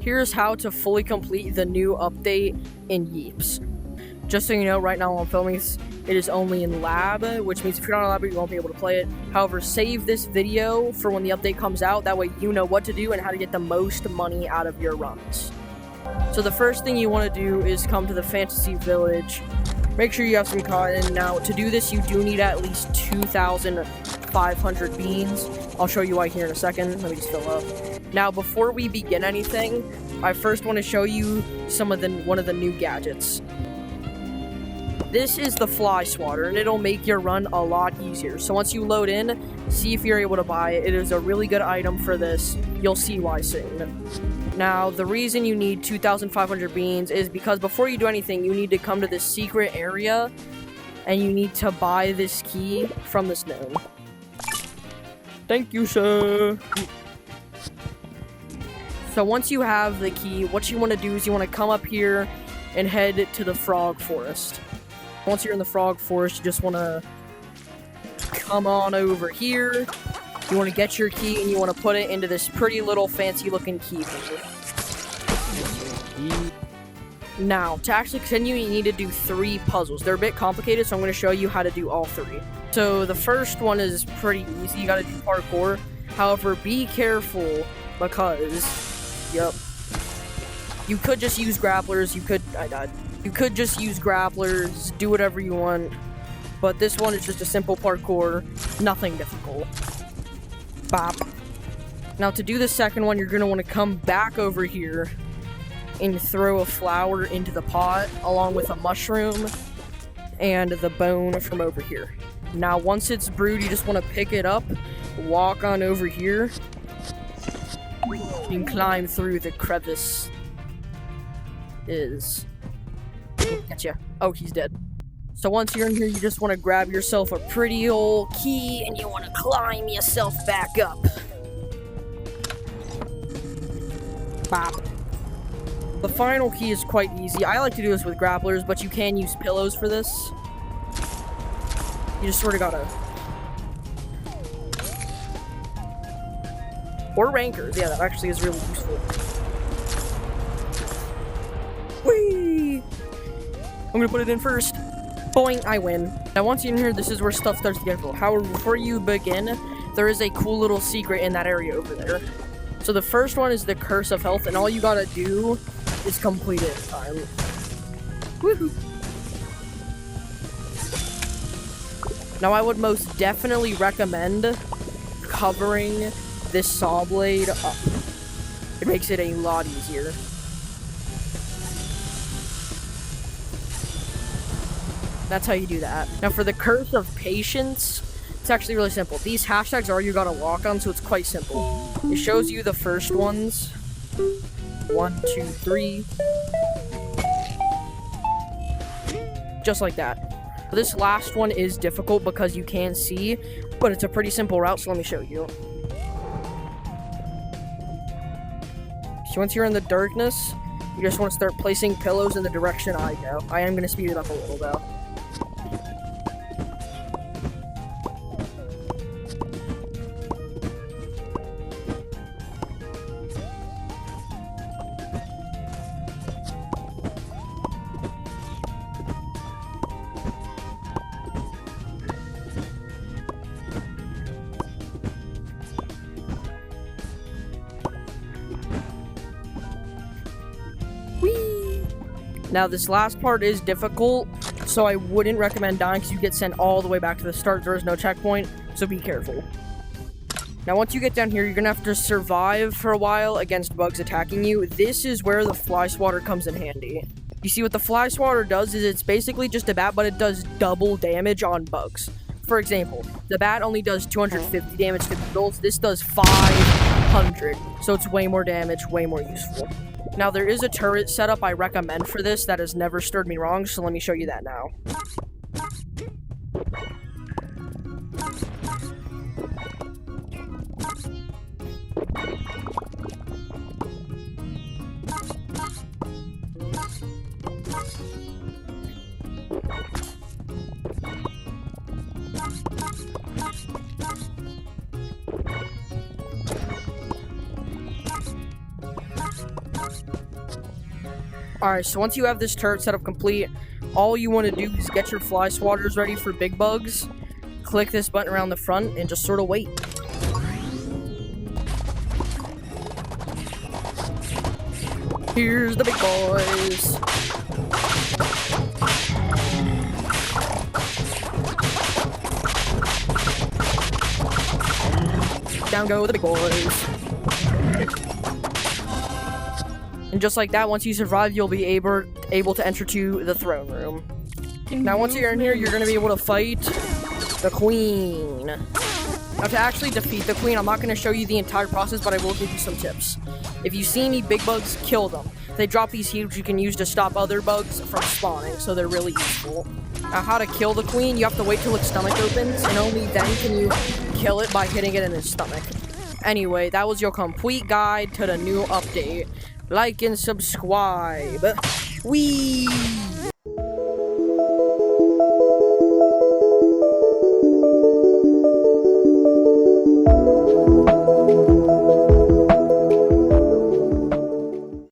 Here's how to fully complete the new update in Yeeps. Just so you know, right now while I'm filming this, it is only in lab, which means if you're not in lab, you won't be able to play it. However, save this video for when the update comes out. That way you know what to do and how to get the most money out of your runs. So the first thing you want to do is come to the fantasy village. Make sure you have some cotton. Now, to do this, you do need at least 2,500 beans. I'll show you why here in a second. Let me just fill up. Now, before we begin anything, I first want to show you one of the new gadgets. This is the fly swatter, and it'll make your run a lot easier. So once you load in, see if you're able to buy it. It is a really good item for this. You'll see why soon. Now, the reason you need 2,500 beans is because before you do anything, you need to come to this secret area, and you need to buy this key from this gnome. Thank you, sir. So once you have the key, what you want to do is you want to come up here and head to the frog forest. Once you're in the frog forest, you just want to come on over here. You want to get your key and you want to put it into this pretty little fancy looking key holder. Now, to actually continue, you need to do 3 puzzles. They're a bit complicated, so I'm going to show you how to do all 3. So the first one is pretty easy. You got to do parkour. However, be careful because, you could just use grapplers. I died. You could just use grapplers, do whatever you want. But this one is just a simple parkour, nothing difficult. Bop. Now to do the second one, you're going to want to come back over here and throw a flower into the pot along with a mushroom and the bone from over here. Now once it's brewed, you just want to pick it up, walk on over here, and climb through the crevice. Gotcha. Oh, he's dead. So once you're in here, you just want to grab yourself a pretty old key and you want to climb yourself back up. Bop. The final key is quite easy. I like to do this with grapplers, but you can use pillows for this. You just sort of gotta... Or rankers. Yeah, that actually is really useful. Whee! I'm gonna put it in first. Boing, I win. Now once you're in here, this is where stuff starts to get cool. However, before you begin, there is a cool little secret in that area over there. So the first one is the Curse of Health, and all you gotta do is complete it in time. Woohoo! Now I would most definitely recommend covering this saw blade up. It makes it a lot easier. That's how you do that. Now for the Curse of Patience, it's actually really simple. These hashtags are all you gotta walk on, so it's quite simple. It shows you the first ones. 1, 2, 3. Just like that. This last one is difficult because you can't see, but it's a pretty simple route, so let me show you. So once you're in the darkness, you just want to start placing pillows in the direction I go. I am going to speed it up a little though. Now, this last part is difficult, so I wouldn't recommend dying because you get sent all the way back to the start. There is no checkpoint, so be careful. Now, once you get down here, you're going to have to survive for a while against bugs attacking you. This is where the fly swatter comes in handy. You see, what the fly swatter does is it's basically just a bat, but it does double damage on bugs. For example, the bat only does 250 damage to beetles. This does 500, so it's way more damage, way more useful. Now, there is a turret setup I recommend for this that has never stirred me wrong, so let me show you that now. Alright, so once you have this turret setup complete, all you want to do is get your fly swatters ready for big bugs. Click this button around the front and just sort of wait. Here's the big boys. Down go the big boys. And just like that, once you survive, you'll be able to enter to the throne room. Now, once you're in here, you're going to be able to fight the queen. Now, to actually defeat the queen, I'm not going to show you the entire process, but I will give you some tips. If you see any big bugs, kill them. They drop these heaps you can use to stop other bugs from spawning, so they're really useful. Now, how to kill the queen, you have to wait till its stomach opens, and only then can you kill it by hitting it in its stomach. Anyway, that was your complete guide to the new update. Like and subscribe. Wee!